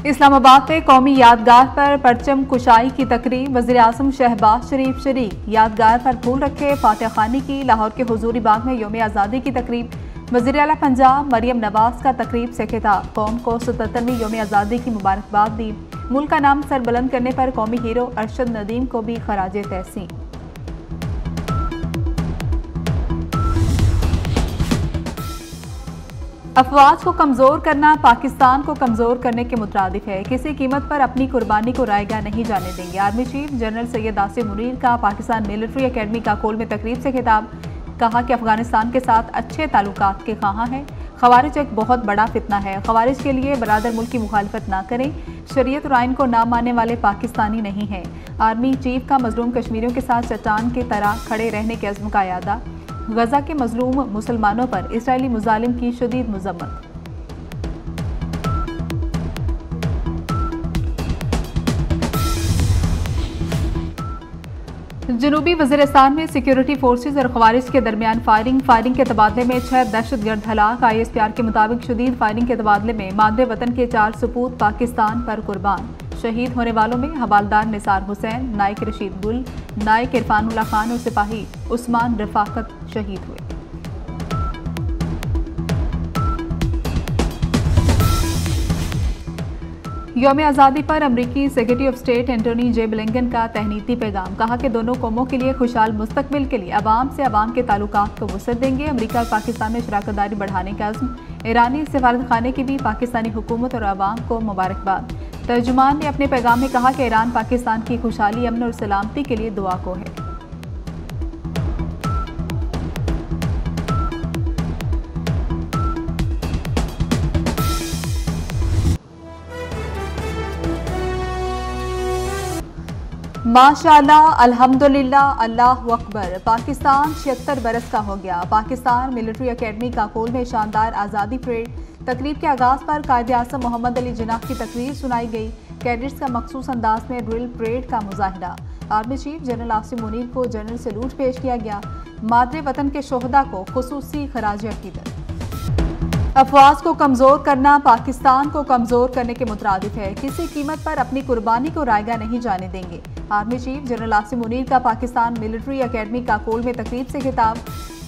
इस्लामाबाद में कौमी यादगार पर परचम कुशाई की तकरीब। वज़ीर आज़म शहबाज शरीफ शरीक। यादगार पर फूल रखे फातह खानी की। लाहौर के हुजूरी बाग में यौम आज़ादी की तकरीब। वज़ीर आला पंजाब मरियम नवाज का तकरीब से खिताब। कौम को 77वीं यौम आज़ादी की मुबारकबाद दी। मुल्क का नाम सरबुलंद करने पर कौमी हीरो अरशद नदीम को भी खराज तहसीन। अफवाज को कमज़ोर करना पाकिस्तान को कमज़ोर करने के मुतरादिफ है। किसी कीमत पर अपनी कुर्बानी को रायगा नहीं जाने देंगे। Army chief general Syed Asim Munir का पाकिस्तान मिलिट्री एकेडमी काकोल में तकरीब से खिताब। कहा कि अफगानिस्तान के साथ अच्छे ताल्लुकात के ख़्वाहां हैं। खवारिज एक बहुत बड़ा फितना है। खवारिज के लिए बरादर मुल्क की मुखालफत ना करें। शरीयत और आइन को ना मानने वाले पाकिस्तानी नहीं हैं। आर्मी चीफ का मजलूम कश्मीरियों के साथ चट्टान की तरह खड़े रहने के अज़्म का यादा। गजा के मजलूम मुसलमानों पर इजरायली मुजालिम की शदीद मज़म्मत। जनूबी वज़ीरिस्तान में सिक्योरिटी फोर्सेज और खवारिज के दरमियान फायरिंग के तबादले में 6 दहशतगर्द हलाक। ISPR के मुताबिक शदीद फायरिंग के तबादले में मादरे वतन के 4 सपूत पाकिस्तान पर कुर्बान। शहीद होने वालों में हवालदार निसार हुसैन, नायक रशीद गुल, नायक इरफानुल्ला खान और सिपाही उस्मान रफाकत शहीद हुए। यौम आज़ादी पर अमरीकी secretary of state Antony J Blinken का तहनीती पैगाम। कहा कि दोनों कौमों के लिए खुशहाल मुस्तकबिल के लिए अवाम से अवाम के ताल्लुकात को वसअत देंगे। अमरीका और पाकिस्तान में शराकतदारी बढ़ाने का अज़्म। ईरानी सफारत खाने की भी पाकिस्तानी हुकूमत और अवाम को मुबारकबाद। तर्जुमान ने अपने पैगाम में कहा कि ईरान पाकिस्तान की खुशहाली, अमन और सलामती के लिए दुआ को है। माशाअल्लाह, अल्हम्दुलिल्लाह, अल्लाहु अकबर। पाकिस्तान 76 बरस का हो गया। पाकिस्तान मिलिट्री एकेडमी काकोल में शानदार आज़ादी परेड। तकरीब के आगाज़ पर कायदे आज़म मोहम्मद अली जिन्नाह की तकरीर सुनाई गई। कैडेट्स का मखसूस अंदाज में ड्रिल परेड का मुजाहिरा। Army chief general Asim Munir को जनरल सैल्यूट पेश किया गया। मादरे वतन के शोहदा को खुसूसी खराज अकीदत। अफवाज को कमज़ोर करना पाकिस्तान को कमज़ोर करने के मुतरादिफ है। किसी कीमत पर अपनी कुर्बानी को रायगा नहीं जाने देंगे। Army chief general Asim Munir का पाकिस्तान मिलिट्री एकेडमी काकोल में तकरीब से खिताब।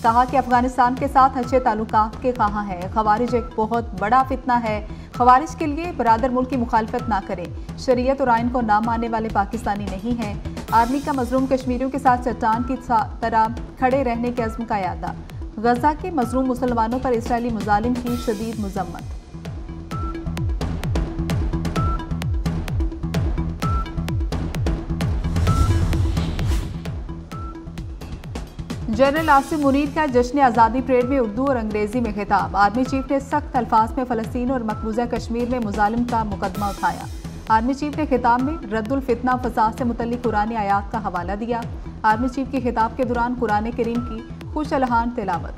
कहा कि अफगानिस्तान के साथ अच्छे ताल्लुकात के ख़्वाहां है। खवारिज एक बहुत बड़ा फितना है। खवारिज के लिए बरादर मुल्क की मुखालफत ना करें। शरीयत और आइन को ना मानने वाले पाकिस्तानी नहीं हैं। आर्मी का मजलूम कश्मीरियों के साथ चट्टान की तरह खड़े रहने के अज़्म का यादा। गजा के मजलूम मुसलमानों पर इजरायली मुजालिम की शदीद मज़म्मत। जनरल आसिम मुनीर का जश्न आज़ादी परेड में उर्दू और अंग्रेजी में खिताब। आर्मी चीफ ने सख्त अल्फाज में फ़लस्तीन और मकबूजा कश्मीर में मुजालिम का मुकदमा उठाया। आर्मी चीफ ने खिताब में रद्दुल फितना फसाद से मुतल्लिक कुरानी आयात का हवाला दिया। आर्मी चीफ के खिताब के दौरान कुरान करीम की खुश अलहान तिलावत।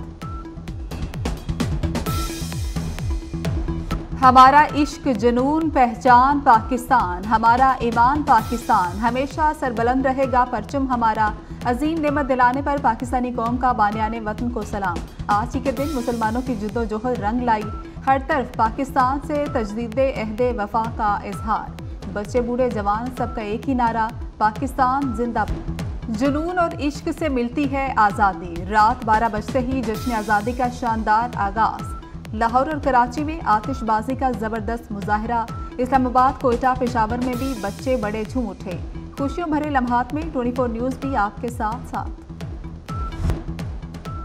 हमारा इश्क जुनून पहचान पाकिस्तान, हमारा ईमान पाकिस्तान, हमेशा सरबुलंद रहेगा परचम हमारा। अजीम नेमत दिलाने पर पाकिस्तानी कौम का बानियाने वतन को सलाम। आज ही के दिन मुसलमानों की जद्दोजहद रंग लाई। हर तरफ पाकिस्तान से तजदीद अहदे वफा का इजहार। बच्चे बूढ़े जवान सबका एक ही नारा, पाकिस्तान जिंदाबाद। जुनून और इश्क से मिलती है आज़ादी। रात 12 बजते ही जश्न आज़ादी का शानदार आगाज़। लाहौर और कराची में आतिशबाजी का जबरदस्त मुजाहिरा। इस्लामाबाद, कोयटा, पेशावर में भी बच्चे बड़े झूम उठे। खुशियों भरे लम्हात में 24 न्यूज़ भी आपके साथ साथ।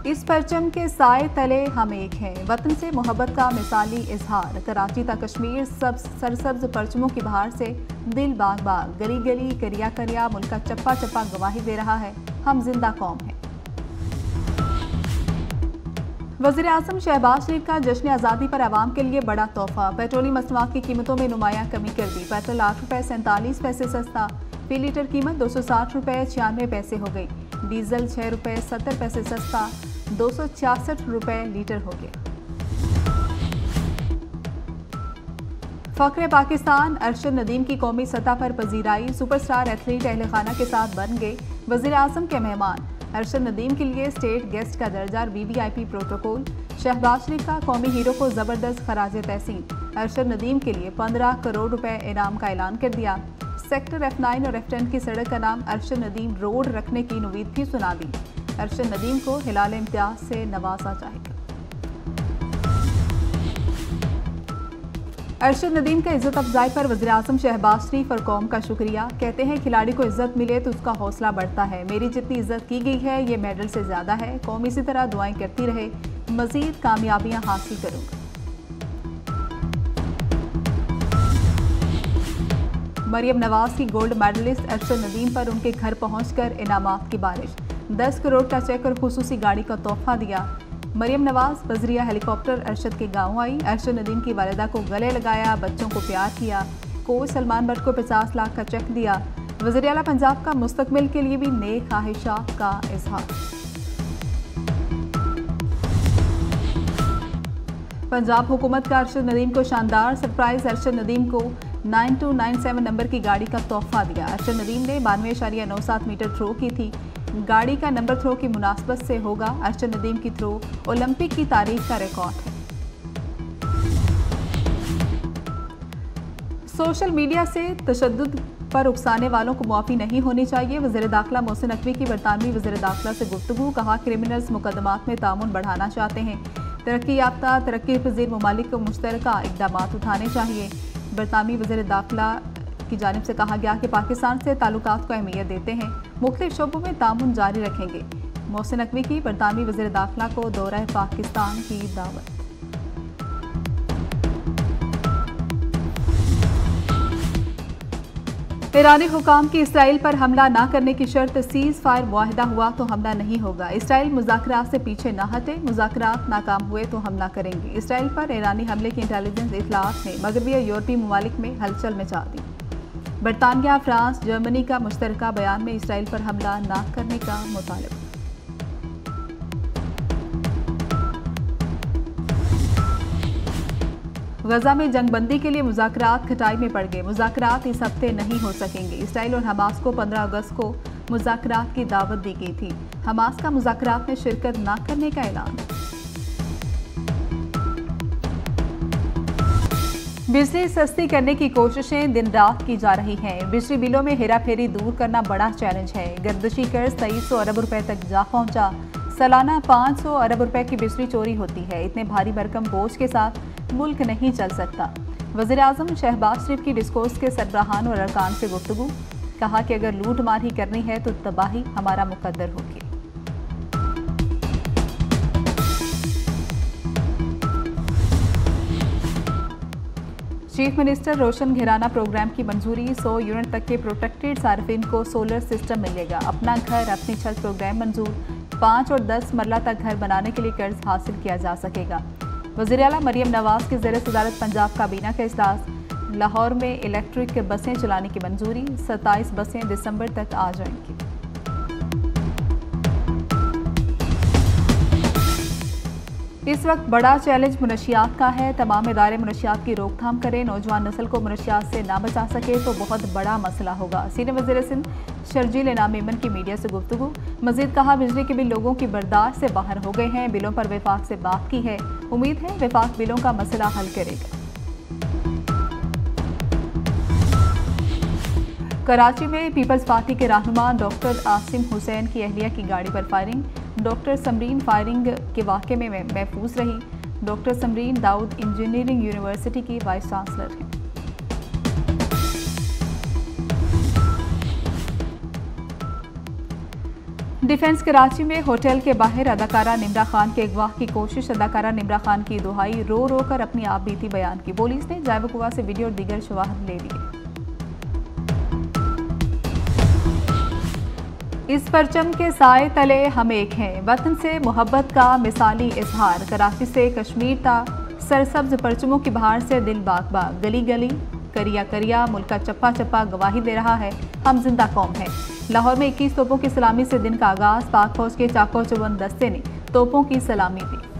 इस परचम के साए तले हम एक हैं। वतन से मोहब्बत का मिसाली इजहार। कराची तक कश्मीर सब सरसब्ज परचमों की बहार से दिल बाग बाग, गली गली, करिया करिया मुल्क का चप्पा चप्पा गवाही दे रहा है, हम जिंदा कौम हैं। वज़ीर आज़म शहबाज शरीफ का जश्न आज़ादी पर आवाम के लिए बड़ा तोहफा। पेट्रोलियम मसनूआत की कीमतों में नुमायां कमी कर दी। पेट्रोल 8 रुपये 47 पैसे सस्ता। फी लीटर कीमत 260 रुपये 96 पैसे हो गई। डीजल 6 रुपये 70 पैसे सस्ता 266 रुपये लीटर हो गया। फ़ख्र पाकिस्तान अरशद नदीम की कौमी सतह पर पजीराई। सुपरस्टार एथलीट अहले खाना के साथ बन गए वज़ीर आज़म के मेहमान। अरशद नदीम के लिए स्टेट गेस्ट का दर्जा, VVIP प्रोटोकॉल। शहबाज शरीफ का कौमी हीरो को ज़बरदस्त खराज तहसीन। अरशद नदीम के लिए 15 करोड़ रुपए इनाम का ऐलान कर दिया। सेक्टर F9 और F10 की सड़क का नाम अरशद नदीम रोड रखने की उम्मीद भी सुना दी। अरशद नदीम को हिलाल इम्तियाज से नवाजा जाएगा। अरशद नदीम का इज्जत अफजाई पर वज़ीर-ए-आज़म शहबाज शरीफ और कौम का शुक्रिया। कहते हैं खिलाड़ी को इज्जत मिले तो उसका हौसला बढ़ता है। मेरी जितनी इज्जत की गई है ये मेडल से ज़्यादा है। कौम इसी तरह दुआएं करती रहे, मज़ीद कामयाबियां हासिल करूँगा। मरियम नवाज की गोल्ड मेडलिस्ट अरशद नदीम पर उनके घर पहुंचकर इनामात की बारिश। 10 करोड़ का चेक और खुसूसी गाड़ी का तोहफा दिया। मरियम नवाज बजरिया हेलीकॉप्टर अरशद के गांव आई। अरशद नदीम की वालिदा को गले लगाया, बच्चों को प्यार किया। कोच सलमान बट को 50 लाख का चेक दिया। वज़ीर आला पंजाब का मुस्तकबिल के लिए भी नेक ख्वाहिशात का इजहार। पंजाब हुकूमत का अरशद नदीम को शानदार सरप्राइज। अरशद नदीम को 9297 नंबर की गाड़ी का तोहफा दिया। अरशद नदीम ने 92.97 मीटर थ्रो की थी। गाड़ी का नंबर थ्रो की मुनासबत से होगा। अरशद नदीम की थ्रो ओलंपिक की तारीख का रिकॉर्ड है। सोशल मीडिया से तशद्दुद पर उकसाने वालों को माफ़ी नहीं होनी चाहिए। वज़ीर दाखिला मोहसिन नकवी की बरतानवी वज़ीर दाखिला से गुफ्तगू। कहा क्रिमिनल्स मुकदमात में तामुन बढ़ाना चाहते हैं। तरक्की याफ्ता तरक्की पजीर ममालिक को मुश्तरका इक़दाम उठाने चाहिए। बरतानवी वज़ीर दाखिला की जानिब से कहा गया कि पाकिस्तान से ताल्लुकात को अहमियत देते हैं, मुख्तलिफ शोबों में तामुन जारी रखेंगे। मोहसिन नकवी की बरतानवी वज़ीर दाखिला को दौरा पाकिस्तान की दावत। ईरानी हुकाम की इसराइल पर हमला न करने की शर्त सीज़ फायर मुआहिदा हुआ तो हमला नहीं होगा। इसराइल मुज़ाकरात से पीछे न हटे, मुज़ाकरात नाकाम हुए तो हमला करेंगे। इसराइल पर ईरानी हमले की इंटेलिजेंस इतलात ने मगरबी और यूरोपीय ममालिक में हलचल मचा दी। बरतानिया, फ्रांस, जर्मनी का मुश्तरका बयान में इसराइल पर हमला न करने का मुतालबा। गजा में जंगबंदी के लिए मुज़ाकरात खटाई में पड़ गए। मुज़ाकरात इस हफ्ते नहीं हो सकेंगे। इसराइल और हमास को 15 अगस्त को मुज़ाकरात की दावत दी गई थी। हमास का मुज़ाकरात में शिरकत न करने का ऐलान। बिजली सस्ती करने की कोशिशें दिन रात की जा रही हैं। बिजली बिलों में हेरा फेरी दूर करना बड़ा चैलेंज है। गर्दशी कर्ज 2300 अरब रुपए तक जा पहुंचा। सालाना 500 अरब रुपए की बिजली चोरी होती है। इतने भारी भरकम बोझ के साथ मुल्क नहीं चल सकता। वज़ीर-ए-आज़म शहबाज शरीफ की डिस्कोर्स के सरबराहान और अरकान से गुफ्तगू। कहा कि अगर लूट मार ही करनी है तो तबाही हमारा मुकद्दर होगी। चीफ मिनिस्टर रोशन घराना प्रोग्राम की मंजूरी। 100 यूनिट तक के प्रोटेक्टेड सार्फिन को सोलर सिस्टम मिलेगा। अपना घर अपनी छत प्रोग्राम मंजूर। 5 और 10 मरला तक घर बनाने के लिए कर्ज हासिल किया जा सकेगा। वज़ीर आला मरियम नवाज के ज़ेर सदारत पंजाब काबीना का इजलास। लाहौर में इलेक्ट्रिक बसें चलाने की मंजूरी। 27 बसें दिसंबर तक आ जाएंगी। इस वक्त बड़ा चैलेंज मुनशियात का है। तमाम इदारे मुनशियात की रोकथाम करें। नौजवान नस्ल को मुनशियात से ना बचा सके तो बहुत बड़ा मसला होगा। सीनियर वज़ीर सिंध शर्जील इनाम मेमन की मीडिया से गुफ्तगू। मजीद कहा बिजली के बिल लोगों की बर्दाश्त से बाहर हो गए हैं। बिलों पर वफाक से बात की है। उम्मीद है वफाक बिलों का मसला हल करेगा। कराची में पीपल्स पार्टी के रहनुमा डॉक्टर आसिम हुसैन की अहलिया की गाड़ी पर फायरिंग। डॉक्टर समरीन फायरिंग के वाक़े में महफूज रही। Doctor Samreen Dawood engineering university की वाइस चांसलर हैं। डिफेंस कराची में होटल के बाहर अदाकारा निम्रा खान के अगवा की कोशिश। अदाकारा निम्रा खान की दुहाई रो रो कर अपनी आप बीती बयान की। पुलिस ने जायब कुवा से वीडियो और दीगर शवाहद ले लिए। इस परचम के साए तले हम एक हैं। वतन से मोहब्बत का मिसाली इजहार। कराची से कश्मीर तक सरसब्ज परचमों की बहार से दिल बाग बाग, गली गली, करिया करिया, मुल्क का चप्पा चप्पा गवाही दे रहा है हम जिंदा कौम है। लाहौर में 21 तोपों की सलामी से दिन का आगाज। पाक फौज के चाको चौबंद दस्ते ने तोपों की सलामी दी।